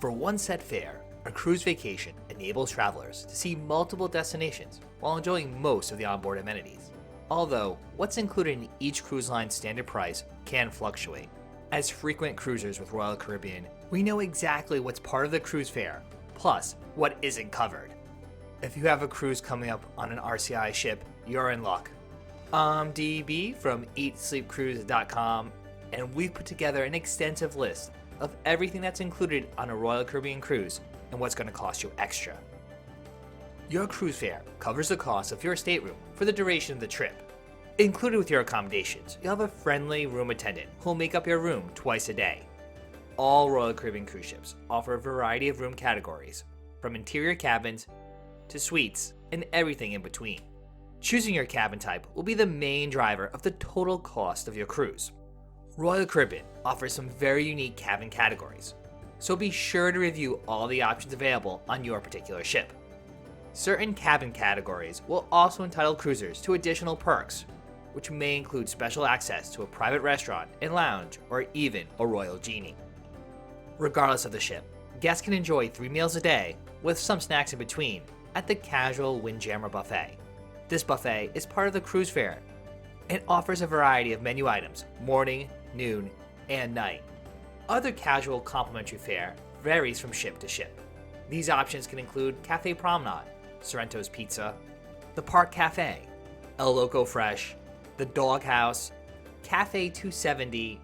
For one set fare, a cruise vacation enables travelers to see multiple destinations while enjoying most of the onboard amenities. Although, what's included in each cruise line's standard price can fluctuate. As frequent cruisers with Royal Caribbean, we know exactly what's part of the cruise fare, plus what isn't covered. If you have a cruise coming up on an RCI ship, you're in luck. I'm DB from EatSleepCruise.com, and we've put together an extensive list of everything that's included on a Royal Caribbean cruise and what's going to cost you extra. Your cruise fare covers the cost of your stateroom for the duration of the trip. Included with your accommodations, you'll have a friendly room attendant who'll make up your room twice a day. All Royal Caribbean cruise ships offer a variety of room categories, from interior cabins to suites and everything in between. Choosing your cabin type will be the main driver of the total cost of your cruise. Royal Caribbean offers some very unique cabin categories, so be sure to review all the options available on your particular ship. Certain cabin categories will also entitle cruisers to additional perks, which may include special access to a private restaurant and lounge or even a Royal Genie. Regardless of the ship, guests can enjoy 3 meals a day with some snacks in between at the casual Windjammer buffet. This buffet is part of the cruise fare and offers a variety of menu items morning, noon, and night. Other casual complimentary fare varies from ship to ship. These options can include Cafe Promenade, Sorrento's Pizza, the Park Cafe, El Loco Fresh, the Doghouse, Cafe 270,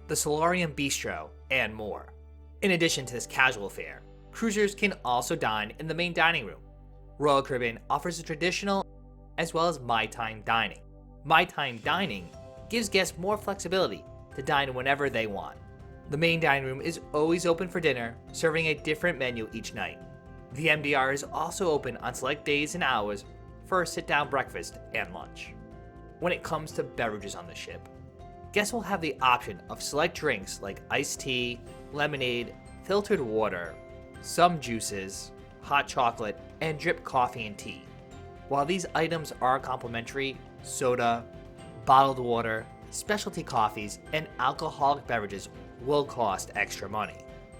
the Solarium Bistro, and more. In addition to this casual fare, cruisers can also dine in the main dining room. Royal Caribbean offers a traditional as well as My Time dining. My Time dining gives guests more flexibility to dine whenever they want. The main dining room is always open for dinner, serving a different menu each night. The MDR is also open on select days and hours for a sit-down breakfast and lunch. When it comes to beverages on the ship, guests will have the option of select drinks like iced tea, lemonade, filtered water, some juices, hot chocolate, and drip coffee and tea. While these items are complimentary, soda, bottled water, specialty coffees, and alcoholic beverages will cost extra money.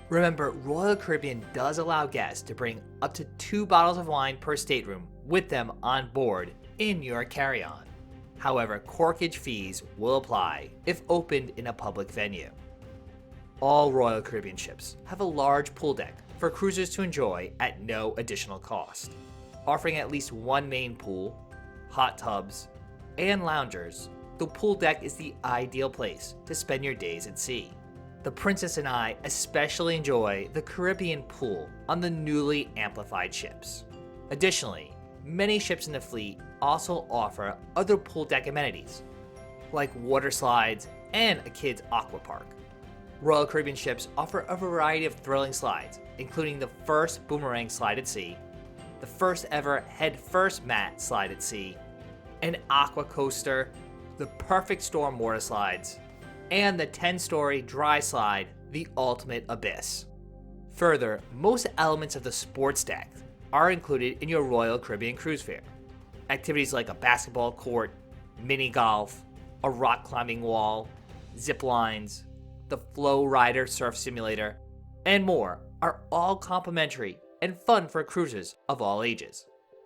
Remember, Royal Caribbean does allow guests to bring up to 2 bottles of wine per stateroom with them on board in your carry-on. However, corkage fees will apply if opened in a public venue. All Royal Caribbean ships have a large pool deck for cruisers to enjoy at no additional cost. Offering at least one main pool, hot tubs, and loungers, the pool deck is the ideal place to spend your days at sea. The Princess and I especially enjoy the Caribbean pool on the newly amplified ships. Additionally, many ships in the fleet also offer other pool deck amenities, like water slides and a kids' aqua park. Royal Caribbean ships offer a variety of thrilling slides, including the first boomerang slide at sea, the first ever head-first mat slide at sea, an aqua coaster, the perfect storm water slides, and the 10-story dry slide, the ultimate abyss. Further, most elements of the sports deck are included in your Royal Caribbean cruise fare. Activities like a basketball court, mini golf, a rock climbing wall, zip lines, the Flow Rider surf simulator, and more are all complimentary and fun for cruisers of all ages.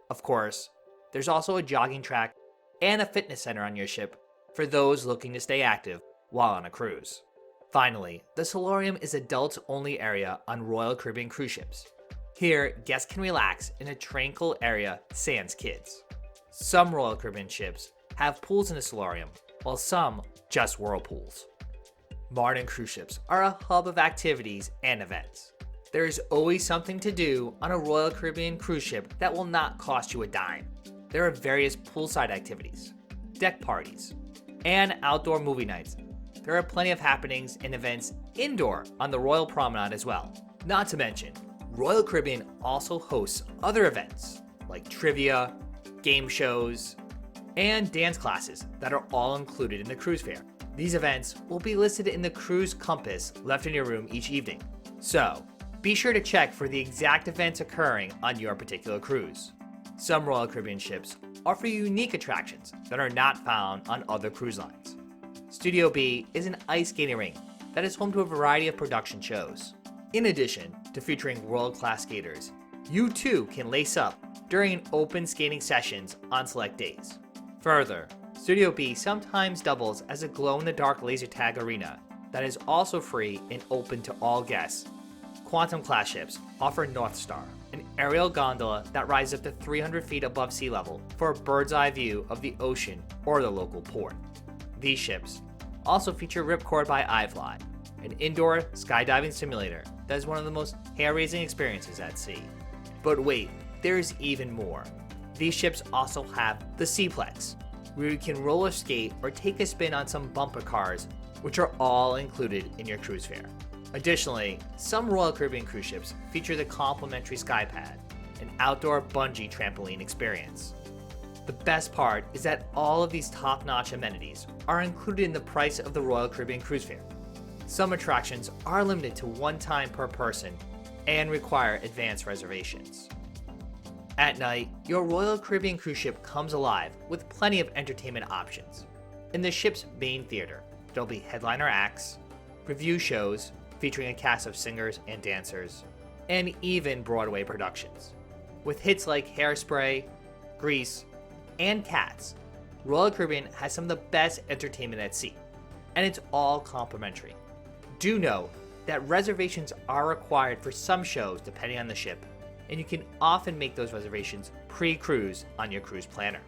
Of course, there's also a jogging track and a fitness center on your ship for those looking to stay active while on a cruise. Finally, the solarium is adults-only area on Royal Caribbean cruise ships. Here, guests can relax in a tranquil area sans kids. Some Royal Caribbean ships have pools in the solarium, while some just whirlpools. Modern cruise ships are a hub of activities and events. There is always something to do on a Royal Caribbean cruise ship that will not cost you a dime. There are various poolside activities, deck parties, and outdoor movie nights. There are plenty of happenings and events indoor on the Royal Promenade as well. Not to mention, Royal Caribbean also hosts other events like trivia, game shows, and dance classes that are all included in the cruise fare. These events will be listed in the cruise compass left in your room each evening. So, be sure to check for the exact events occurring on your particular cruise. Some Royal Caribbean ships offer unique attractions that are not found on other cruise lines. Studio B is an ice skating rink that is home to a variety of production shows. In addition to featuring world-class skaters, you too can lace up during open skating sessions on select days. Further, Studio B sometimes doubles as a glow-in-the-dark laser tag arena that is also free and open to all guests. Quantum class ships offer North Star, an aerial gondola that rises up to 300 feet above sea level for a bird's eye view of the ocean or the local port. These ships also feature Ripcord by iFly, an indoor skydiving simulator that is one of the most hair-raising experiences at sea. But wait, there's even more. These ships also have the Seaplex, where you can roller skate or take a spin on some bumper cars, which are all included in your cruise fare. Additionally, some Royal Caribbean cruise ships feature the complimentary Skypad, an outdoor bungee trampoline experience. The best part is that all of these top-notch amenities are included in the price of the Royal Caribbean cruise fare. Some attractions are limited to one time per person and require advanced reservations. At night, your Royal Caribbean cruise ship comes alive with plenty of entertainment options. In the ship's main theater, there'll be headliner acts, review shows featuring a cast of singers and dancers, and even Broadway productions. With hits like Hairspray, Grease, and Cats, Royal Caribbean has some of the best entertainment at sea, and it's all complimentary. Do know that reservations are required for some shows depending on the ship, and you can often make those reservations pre-cruise on your cruise planner.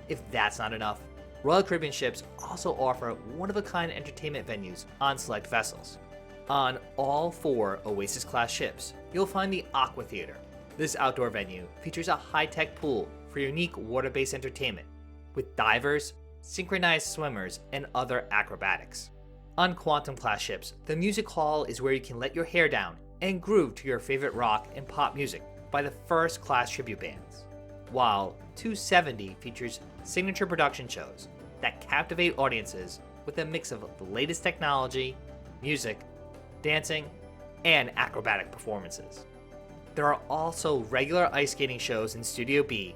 If that's not enough, Royal Caribbean ships also offer one-of-a-kind entertainment venues on select vessels. On all 4 Oasis-class ships, you'll find the Aqua Theater. This outdoor venue features a high-tech pool for unique water-based entertainment, with divers, synchronized swimmers, and other acrobatics. On Quantum-class ships, the music hall is where you can let your hair down and groove to your favorite rock and pop music by the first-class tribute bands, while 270 features signature production shows that captivate audiences with a mix of the latest technology, music, dancing, and acrobatic performances. There are also regular ice skating shows in Studio B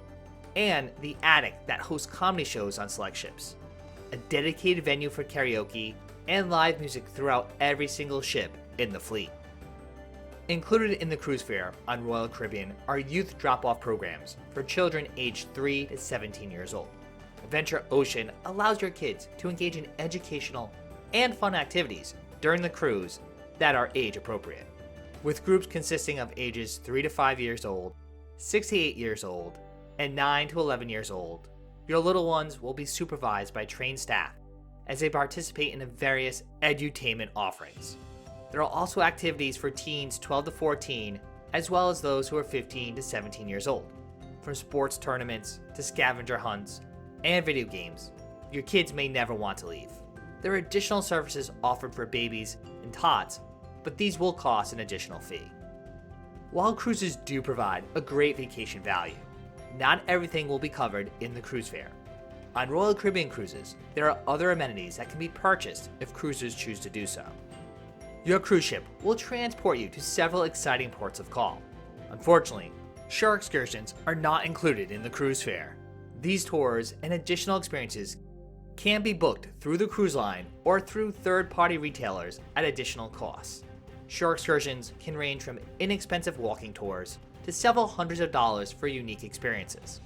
and the Attic that hosts comedy shows on select ships, a dedicated venue for karaoke, and live music throughout every single ship in the fleet. Included in the cruise fare on Royal Caribbean are youth drop-off programs for children aged 3 to 17 years old. Adventure Ocean allows your kids to engage in educational and fun activities during the cruise that are age appropriate, with groups consisting of ages 3 to 5 years old, 6 to 8 years old, and 9 to 11 years old. Your little ones will be supervised by trained staff as they participate in the various edutainment offerings. There are also activities for teens 12 to 14, as well as those who are 15 to 17 years old. From sports tournaments to scavenger hunts and video games, your kids may never want to leave. There are additional services offered for babies and tots, but these will cost an additional fee. While cruises do provide a great vacation value, not everything will be covered in the cruise fare. On Royal Caribbean cruises, there are other amenities that can be purchased if cruisers choose to do so. Your cruise ship will transport you to several exciting ports of call. Unfortunately, shore excursions are not included in the cruise fare. These tours and additional experiences can be booked through the cruise line or through third-party retailers at additional costs. Shore excursions can range from inexpensive walking tours to several hundreds of dollars for unique experiences.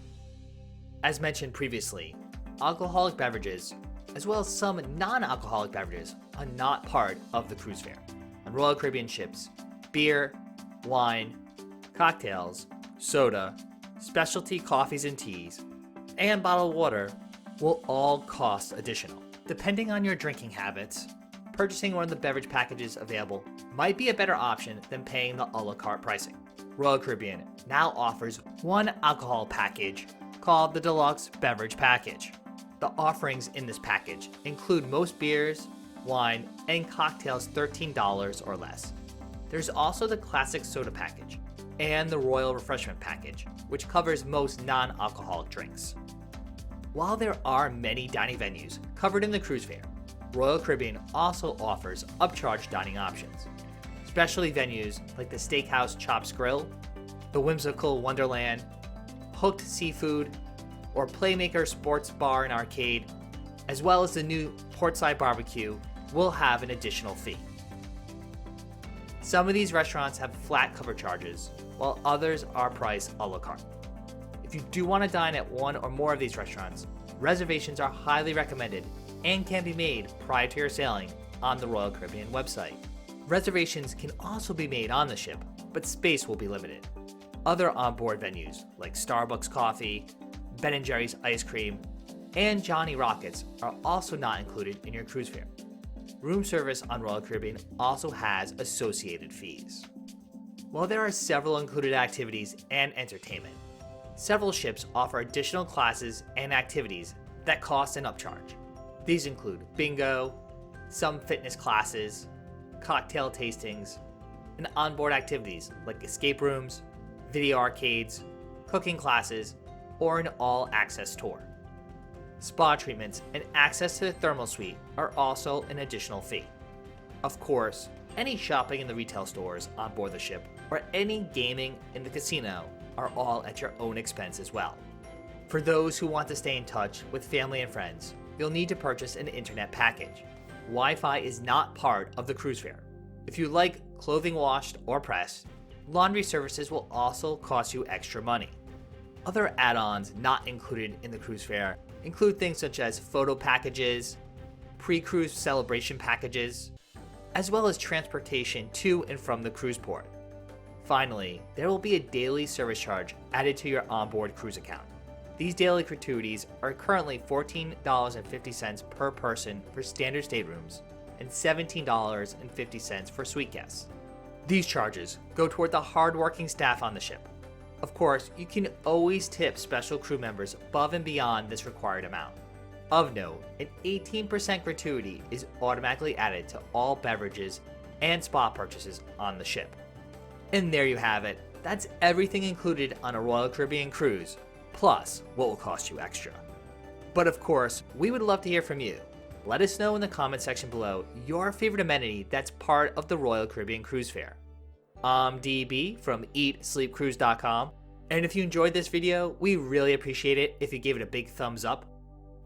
As mentioned previously, alcoholic beverages, as well as some non-alcoholic beverages, are not part of the cruise fare. On Royal Caribbean ships, beer, wine, cocktails, soda, specialty coffees and teas, and bottled water will all cost additional. Depending on your drinking habits, purchasing one of the beverage packages available might be a better option than paying the a la carte pricing. Royal Caribbean now offers one alcohol package called the Deluxe Beverage Package. The offerings in this package include most beers, wine, and cocktails $13 or less. There's also the Classic Soda Package and the Royal Refreshment Package, which covers most non-alcoholic drinks. While there are many dining venues covered in the cruise fare, Royal Caribbean also offers upcharge dining options. Specialty venues like the Steakhouse Chops Grill, the whimsical Wonderland, Hooked Seafood, or Playmaker Sports Bar and Arcade, as well as the new Portside Barbecue, will have an additional fee. Some of these restaurants have flat cover charges, while others are priced a la carte. If you do want to dine at one or more of these restaurants, reservations are highly recommended and can be made prior to your sailing on the Royal Caribbean website. Reservations can also be made on the ship, but space will be limited. Other onboard venues like Starbucks Coffee, Ben & Jerry's Ice Cream, and Johnny Rockets are also not included in your cruise fare. Room service on Royal Caribbean also has associated fees. While there are several included activities and entertainment, several ships offer additional classes and activities that cost an upcharge. These include bingo, some fitness classes, cocktail tastings, and onboard activities like escape rooms, video arcades, cooking classes, or an all-access tour. Spa treatments and access to the thermal suite are also an additional fee. Of course, any shopping in the retail stores on board the ship or any gaming in the casino are all at your own expense as well. For those who want to stay in touch with family and friends, you'll need to purchase an internet package. Wi-Fi is not part of the cruise fare. If you like clothing washed or pressed, laundry services will also cost you extra money. Other add-ons not included in the cruise fare include things such as photo packages, pre-cruise celebration packages, as well as transportation to and from the cruise port. Finally, there will be a daily service charge added to your onboard cruise account. These daily gratuities are currently $14.50 per person for standard staterooms and $17.50 for suite guests. These charges go toward the hardworking staff on the ship. Of course, you can always tip special crew members above and beyond this required amount. Of note, an 18% gratuity is automatically added to all beverages and spa purchases on the ship. And there you have it. That's everything included on a Royal Caribbean cruise, plus what will cost you extra. But of course, we would love to hear from you. Let us know in the comment section below your favorite amenity that's part of the Royal Caribbean cruise fare. I'm DB from EatSleepCruise.com, and if you enjoyed this video, we really appreciate it if you gave it a big thumbs up.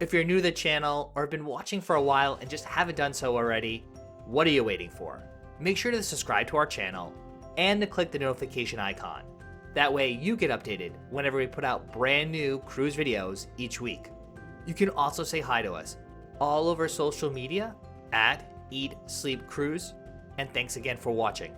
If you're new to the channel or have been watching for a while and just haven't done so already, what are you waiting for? Make sure to subscribe to our channel and to click the notification icon. That way you get updated whenever we put out brand new cruise videos each week. You can also say hi to us all over social media at Eat Sleep Cruise, and thanks again for watching.